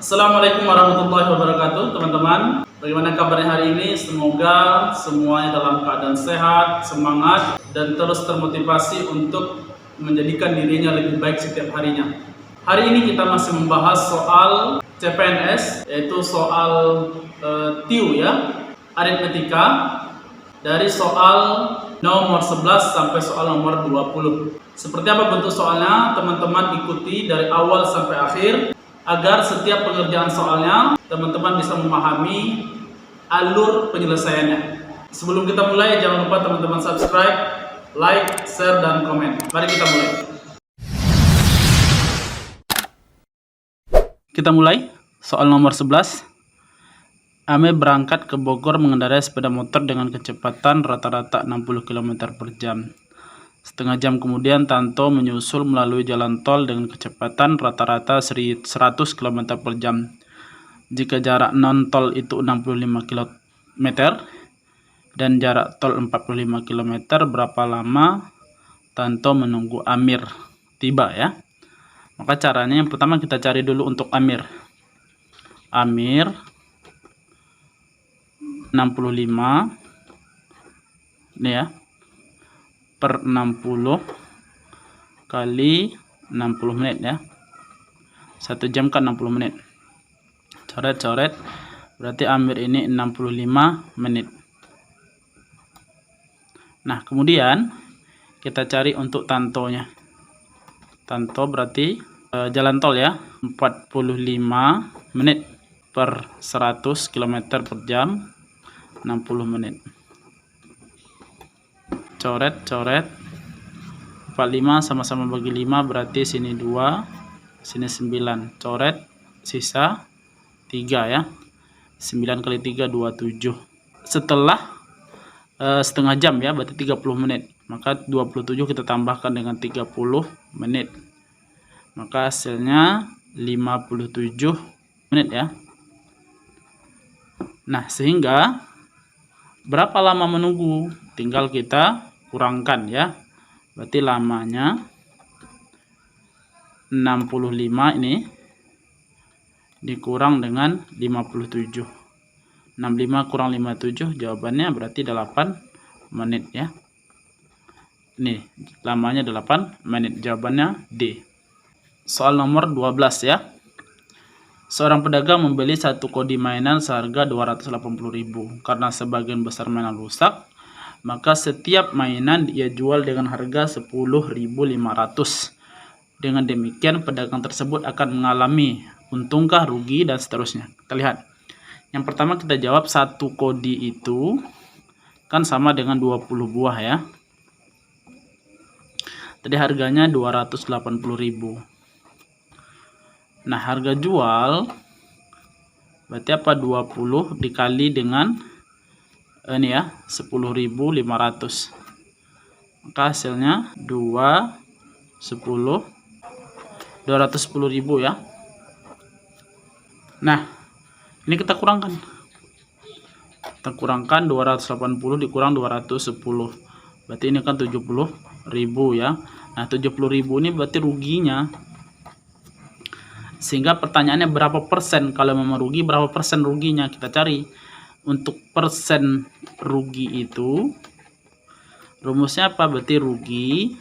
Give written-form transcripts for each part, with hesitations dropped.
Assalamualaikum warahmatullahi wabarakatuh, teman-teman. Bagaimana kabarnya hari ini? Semoga semuanya dalam keadaan sehat, semangat, dan terus termotivasi untuk menjadikan dirinya lebih baik setiap harinya. Hari ini kita masih membahas soal CPNS, yaitu soal TIU ya, aritmetika, dari soal nomor 11 sampai soal nomor 20. Seperti apa bentuk soalnya? Teman-teman ikuti dari awal sampai akhir agar setiap pengerjaan soalnya teman-teman bisa memahami alur penyelesaiannya. Sebelum kita mulai, jangan lupa teman-teman subscribe, like, share, dan komen. Mari kita mulai. Kita mulai soal nomor 11. Ame berangkat ke Bogor mengendarai sepeda motor dengan kecepatan rata-rata 60 km per jam. Setengah jam kemudian Tanto menyusul melalui jalan tol dengan kecepatan rata-rata 100 km per jam. Jika jarak non-tol itu 65 km dan jarak tol 45 km, berapa lama Tanto menunggu Amir tiba ya? Maka caranya yang pertama kita cari dulu untuk Amir. Amir 65 ini ya, per 60 kali 60 menit ya. 1 jam kan 60 menit. Coret-coret, berarti Amir ini 65 menit. Nah, kemudian kita cari untuk Tantonya. Tanto berarti jalan tol ya, 45 menit per 100 km per jam, 60 menit. Coret-coret, 45 sama-sama bagi 5, berarti sini 2, sini 9. Coret, sisa 3 ya. 9 kali 3 27. Setelah setengah jam ya, berarti 30 menit. Maka 27 kita tambahkan dengan 30 menit. Maka hasilnya 57 menit ya. Nah, sehingga berapa lama menunggu? Tinggal kita kurangkan ya. Berarti lamanya 65 ini dikurang dengan 57. 65 kurang 57, jawabannya berarti 8 menit ya. Ini lamanya 8 menit, jawabannya D. Soal nomor 12 ya. Seorang pedagang membeli satu kodi mainan seharga 280.000. Karena sebagian besar mainan rusak, maka setiap mainan dia jual dengan harga 10.500. Dengan demikian pedagang tersebut akan mengalami untungkah, rugi, dan seterusnya. Kita lihat. Yang pertama kita jawab, satu kodi itu kan sama dengan 20 buah ya. Tadi harganya 280.000. Nah, harga jual berarti apa? 20 dikali dengan ini ya, 10.500. Maka hasilnya 210.000 ya. Nah, ini kita kurangkan. Kita kurangkan 280 dikurang 210. Berarti ini kan 70.000 ya. Nah, 70.000 ini berarti ruginya. Sehingga pertanyaannya berapa persen, kalau memang rugi berapa persen ruginya kita cari. Untuk persen rugi itu rumusnya apa? Berarti rugi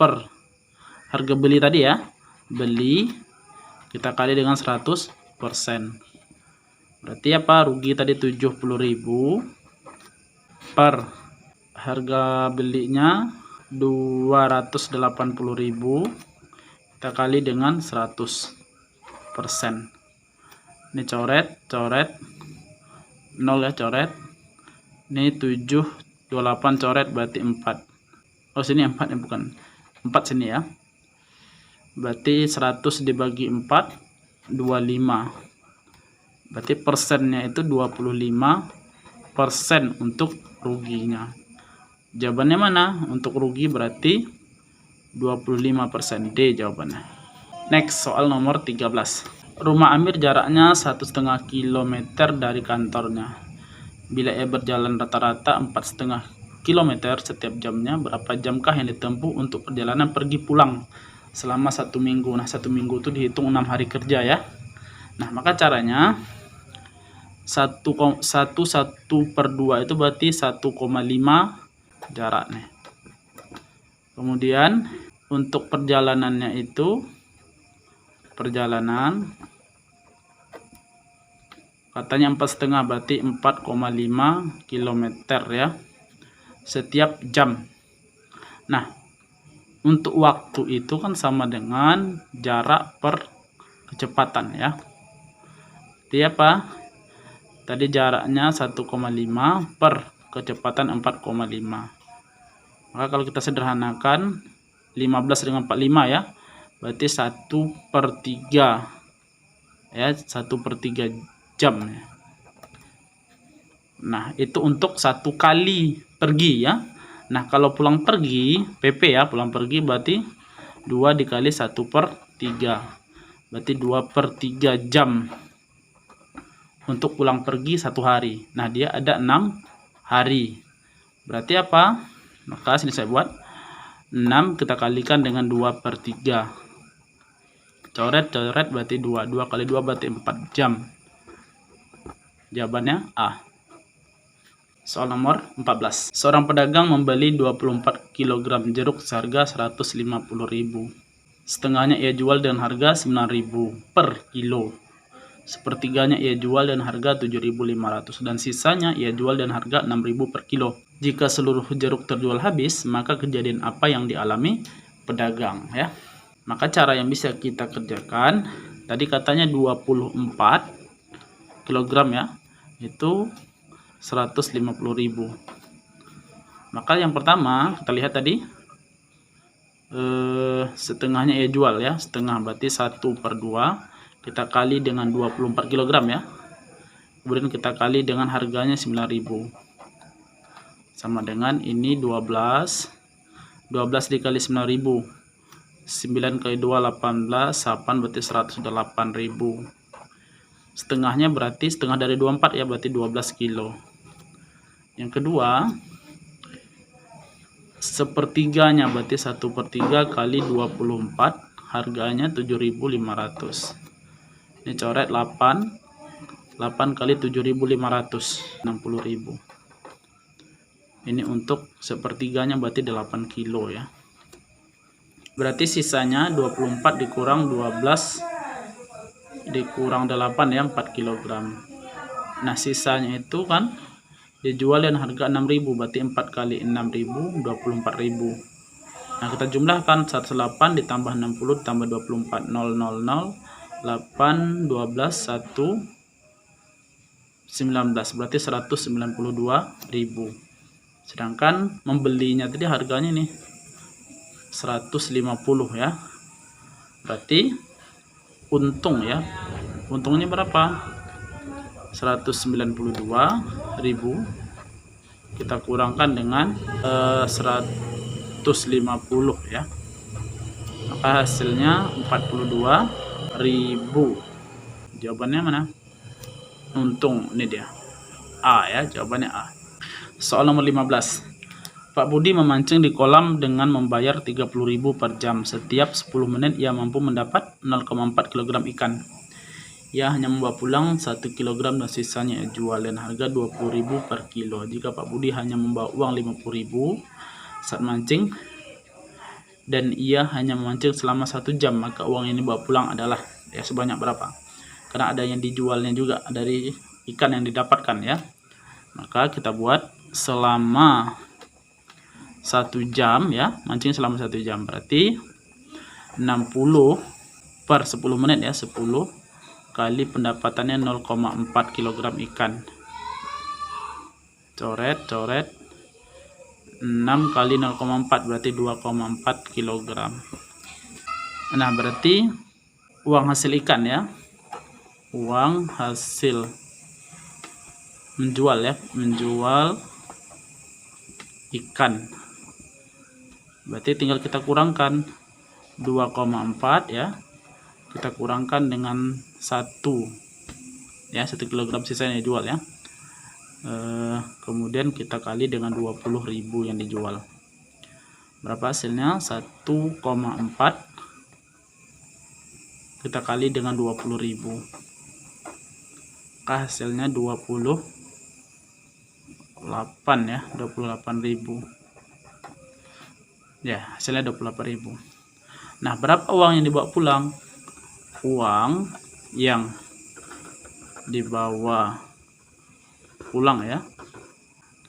per harga beli tadi ya, beli kita kali dengan 100%. Berarti apa? Rugi tadi 70.000 per harga belinya 280.000, kita kali dengan 100%. Ini coret 0 ya, coret. Ini 728 coret, berarti 4. Oh, sini 4 ya, bukan 4 sini ya. Berarti 100 dibagi 4 25. Berarti persennya itu 25% untuk ruginya. Jawabannya mana? Untuk rugi berarti 25%. D jawabannya. Next, soal nomor 13. Rumah Amir jaraknya 1,5 km dari kantornya. Bila ia berjalan rata-rata 4,5 km setiap jamnya, berapa jamkah yang ditempuh untuk perjalanan pergi pulang selama 1 minggu? Nah, 1 minggu itu dihitung 6 hari kerja ya. Nah, maka caranya 1/2 itu berarti 1,5 jarak nih. Kemudian untuk perjalanannya itu katanya 4,5 berarti 4,5 km ya setiap jam. Nah, untuk waktu itu kan sama dengan jarak per kecepatan ya. Jadi apa? Tadi jaraknya 1,5 per kecepatan 4,5. Maka kalau kita sederhanakan 15 dengan 45 ya, berarti 1/3 ya, 1/3 jam ya. Nah, itu untuk 1 kali pergi ya. Nah, kalau pulang pergi PP ya, pulang pergi berarti 2 dikali 1/3, berarti 2/3 jam untuk pulang pergi 1 hari. Nah, dia ada 6 hari. Berarti apa? Maka sini saya buat 6 kita kalikan dengan 2/3. Coret berarti 2. 2 kali 2 berarti 4 jam. Jawabannya A. Soal nomor 14. Seorang pedagang membeli 24 kg jeruk seharga 150.000. Setengahnya ia jual dengan harga 9.000 per kilo. Sepertiganya ia jual dengan harga 7.500 dan sisanya ia jual dengan harga 6.000 per kilo. Jika seluruh jeruk terjual habis, maka kejadian apa yang dialami pedagang ya? Maka cara yang bisa kita kerjakan, tadi katanya 24 kg ya, itu 150.000. Maka yang pertama kita lihat tadi setengahnya ia jual ya, setengah berarti 1/2 kita kali dengan 24 kg ya. Kemudian kita kali dengan harganya 9.000. Sama dengan ini 12 dikali 9.000. 9 kali 2 18, 8 berarti 108.000. Setengahnya berarti setengah dari 24 ya, berarti 12 kilo. Yang kedua, sepertiganya berarti 1/3 kali 24, harganya 7.500. Ini coret 8 kali 7.500, 60.000. Ini untuk sepertiganya berarti 8 kilo ya. Berarti sisanya 24 dikurang 12 dikurang 8 ya, 4 kg. Nah, sisanya itu kan dijual dengan harga 6.000, berarti 4 kali 6.000 24.000. Nah, kita jumlahkan 108 ditambah 60 ditambah 24, 000, 8 12 1 19, berarti 192.000. Sedangkan membelinya tadi harganya nih 150 ya. Berarti untung ya. Untungnya berapa? 192.000 kita kurangkan dengan 150 ya. Maka hasilnya 42.000. Jawabannya mana? Untung, ini dia. A ya, jawabannya A. Soal nomor 15. Pak Budi memancing di kolam dengan membayar 30.000 per jam. Setiap 10 menit ia mampu mendapat 0,4 kg ikan. Ia hanya membawa pulang 1 kg dan sisanya ia jual dengan harga 20.000 per kilo. Jika Pak Budi hanya membawa uang 50.000 saat mancing dan ia hanya memancing selama 1 jam, maka uang yang dibawa pulang adalah ya sebanyak berapa? Karena ada yang dijualnya juga dari ikan yang didapatkan ya. Maka kita buat selama 1 jam ya, mancing selama 1 jam berarti 60 per 10 menit ya, 10 kali pendapatannya 0,4 kg ikan. Coret 6 kali 0,4 berarti 2,4 kg. Nah, berarti uang hasil ikan ya, uang hasil menjual ya, menjual ikan. Berarti tinggal kita kurangkan 2,4 ya, kita kurangkan dengan 1 ya, 1 kg sisanya dijual ya. Kemudian kita kali dengan 20.000 yang dijual. Berapa hasilnya? 1,4 kita kali dengan 20.000. maka hasilnya 28 ya, 28.000 ya, hasilnya 28.000. Nah, berapa uang yang dibawa pulang? Uang yang dibawa pulang ya,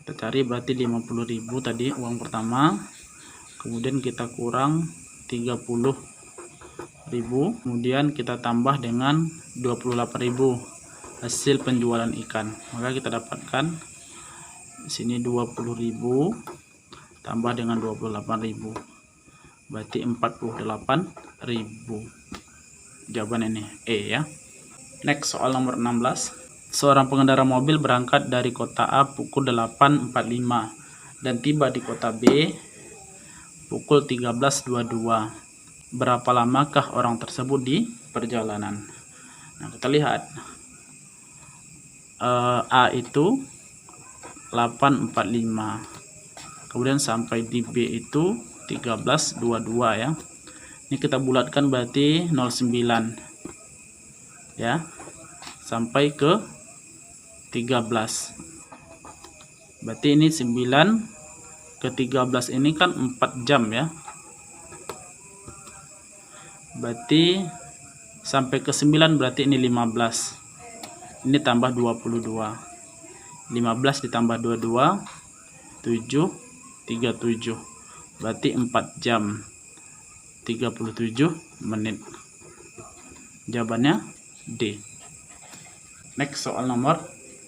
kita cari berarti 50.000 tadi uang pertama, kemudian kita kurang 30.000, kemudian kita tambah dengan 28.000 hasil penjualan ikan, maka kita dapatkan di sini 20.000 tambah dengan 28.000 berarti 48.000. Jawaban ini E ya. Next, soal nomor 16. Seorang pengendara mobil berangkat dari kota A pukul 8.45 dan tiba di kota B pukul 13.22. Berapa lamakah orang tersebut di perjalanan? Nah, kita lihat A itu 8.45, kemudian sampai di B itu 13.22 ya. Ini kita bulatkan berarti 09 ya, sampai ke 13. Berarti ini 9 ke 13 ini kan 4 jam ya. Berarti sampai ke 9 berarti ini 15. Ini tambah 22. 15 ditambah 22 7 37. Berarti 4 jam 37 menit. Jawabannya D. Next, soal nomor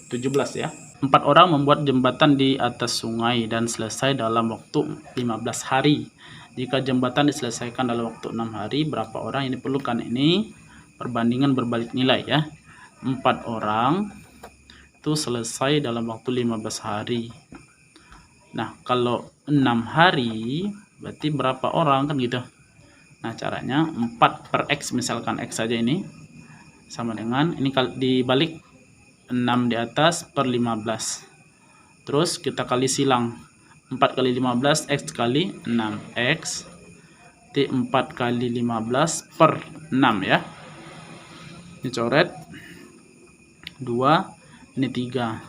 17 ya. 4 orang membuat jembatan di atas sungai dan selesai dalam waktu 15 hari. Jika jembatan diselesaikan dalam waktu 6 hari, berapa orang yang diperlukan? Ini perbandingan berbalik nilai ya. 4 orang itu selesai dalam waktu 15 hari. Nah, kalau 6 hari berarti berapa orang kan gitu. Nah, caranya 4 per X, misalkan X saja ini sama dengan ini dibalik 6 di atas per 15. Terus kita kali silang 4 kali 15 X kali 6 X T 4 kali 15 per 6 ya. Ini coret 2, ini 3,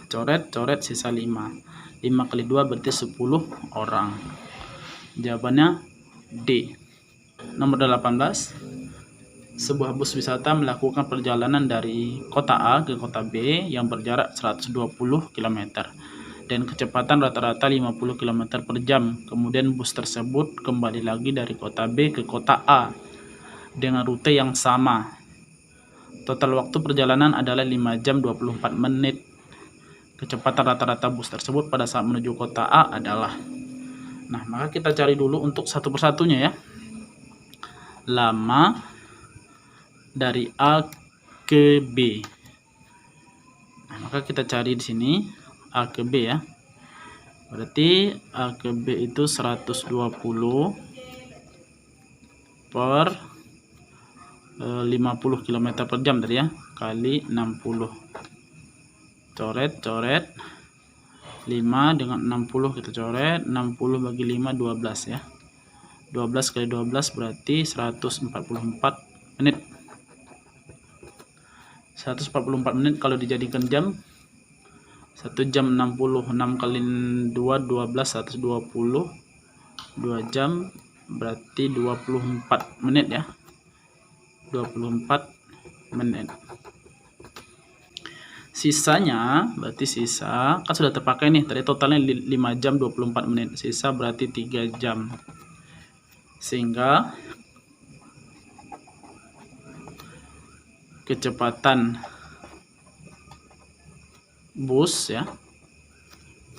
coret sisa 5 kali 2 berarti 10 orang. Jawabannya D. Nomor 18. Sebuah bus wisata melakukan perjalanan dari kota A ke kota B yang berjarak 120 km dan kecepatan rata-rata 50 km per jam. Kemudian bus tersebut kembali lagi dari kota B ke kota A dengan rute yang sama. Total waktu perjalanan adalah 5 jam 24 menit. Kecepatan rata-rata bus tersebut pada saat menuju kota A adalah. Nah, maka kita cari dulu untuk satu persatunya ya. Lama dari A ke B. Nah, maka kita cari di sini A ke B ya. Berarti A ke B itu 120 per 50 km per jam tadi ya, kali 60. Coret 5 dengan 60 kita coret, 60 bagi 5 12 ya. 12 kali 12 berarti 144 menit. 144 menit kalau dijadikan jam, 1 jam 60, 6 kali 2 12, 120, 2 jam berarti 24 menit ya. 24 menit. Sisanya berarti sisa kan sudah terpakai nih, tadi totalnya 5 jam 24 menit, sisa berarti 3 jam, sehingga kecepatan bus ya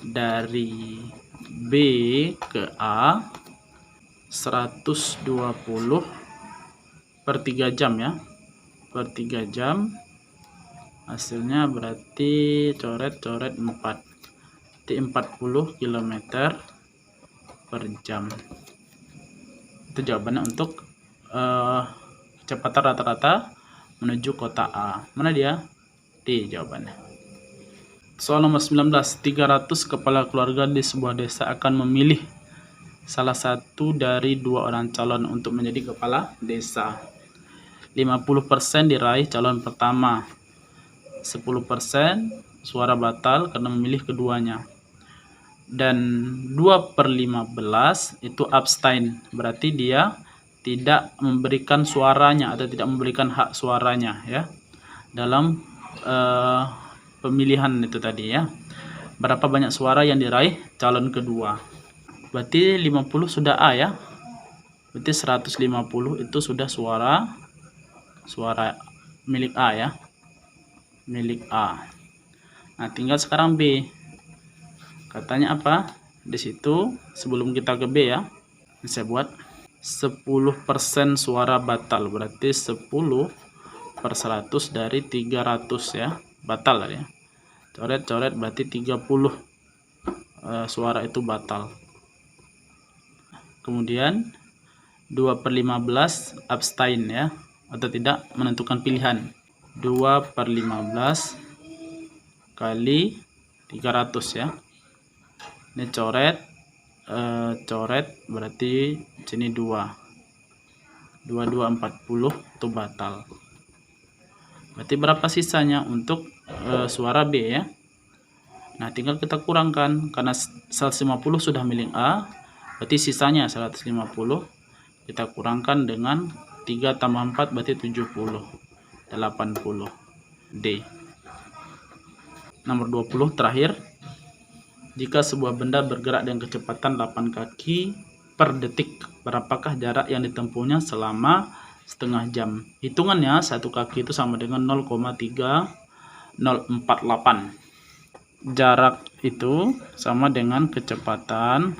dari B ke A 120 per 3 jam ya, per 3 jam hasilnya berarti coret 4 di 40 km per jam. Itu jawabannya untuk kecepatan rata-rata menuju kota A. Mana dia? D jawabannya. Soal nomor 19. 300 kepala keluarga di sebuah desa akan memilih salah satu dari 2 orang calon untuk menjadi kepala desa. 50% diraih calon pertama, 10% suara batal karena memilih keduanya. Dan 2/15 itu abstain, berarti dia tidak memberikan suaranya atau tidak memberikan hak suaranya ya dalam pemilihan itu tadi ya. Berapa banyak suara yang diraih calon kedua. Berarti 50 sudah A ya. Berarti 150 itu sudah suara milik A ya. Milik A. Nah, tinggal sekarang B. Katanya apa? Di situ sebelum kita ke B ya. Saya buat 10% suara batal, berarti 10/100 dari 300 ya. Batal ya. Coret-coret berarti 30 suara itu batal. Kemudian 2/15 abstain ya, atau tidak menentukan pilihan. 2/15 kali 300 ya. Ini coret berarti sini 2 40 itu batal. Berarti berapa sisanya untuk suara B ya. Nah, tinggal kita kurangkan karena 150 sudah milik A, berarti sisanya 150 kita kurangkan dengan 3 tambah 4 berarti 70, 80 D. Nomor 20 terakhir. Jika sebuah benda bergerak dengan kecepatan 8 kaki per detik, berapakah jarak yang ditempuhnya selama setengah jam? Hitungannya satu kaki itu sama dengan 0,3048. Jarak itu sama dengan kecepatan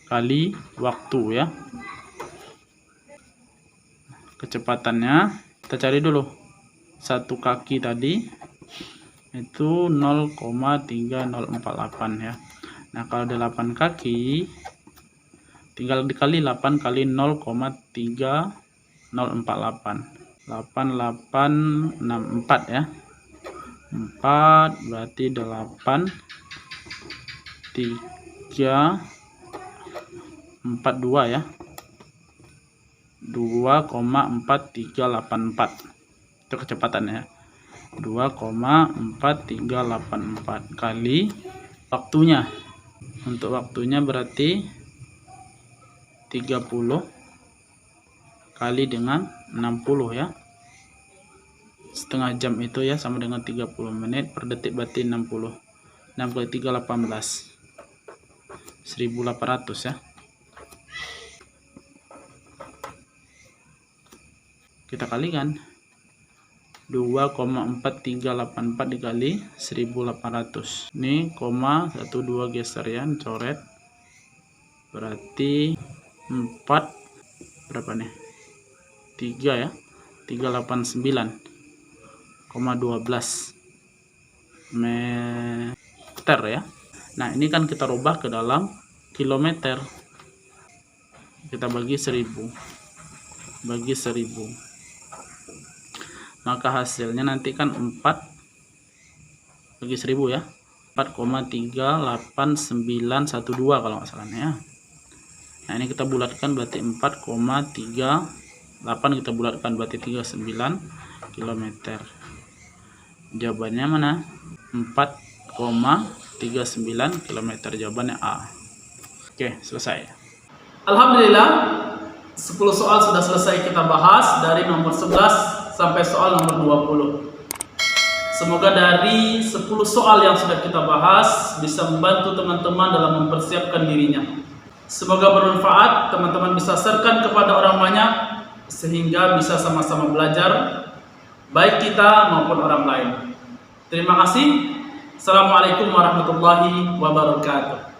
kali waktu ya. Kecepatannya kita cari dulu. Satu kaki tadi itu 0,3048 ya. Nah, kalau 8 kaki tinggal dikali 8 kali 0,3048. 8864 ya. 4 berarti 8 3 42 ya. 2,4384 itu kecepatannya. 2,4384 kali waktunya. Untuk waktunya berarti 30 kali dengan 60 ya. Setengah jam itu ya sama dengan 30 menit per detik, berarti 60. 6 kali 3 18. 1800 ya. Kita kalikan. 2,4384 dikali 1800. Ini koma 12 geser ya, coret. Berarti 4 berapa nih? 3 ya. 389,12 meter ya. Nah, ini kan kita rubah ke dalam kilometer. Kita bagi 1000. Bagi 1000. Maka hasilnya nanti kan 4 bagi 1000 ya. 4,38912 kalau nggak salah ya. Nah, ini kita bulatkan berarti 4,38 kita bulatkan berarti 39 km. Jawabannya mana? 4,39 km. Jawabannya A. Oke, selesai. Alhamdulillah, 10 soal sudah selesai kita bahas dari nomor 11 sampai soal nomor 20. Semoga dari 10 soal yang sudah kita bahas bisa membantu teman-teman dalam mempersiapkan dirinya. Semoga bermanfaat, teman-teman bisa sharekan kepada orang banyak sehingga bisa sama-sama belajar, baik kita maupun orang lain. Terima kasih. Assalamualaikum warahmatullahi wabarakatuh.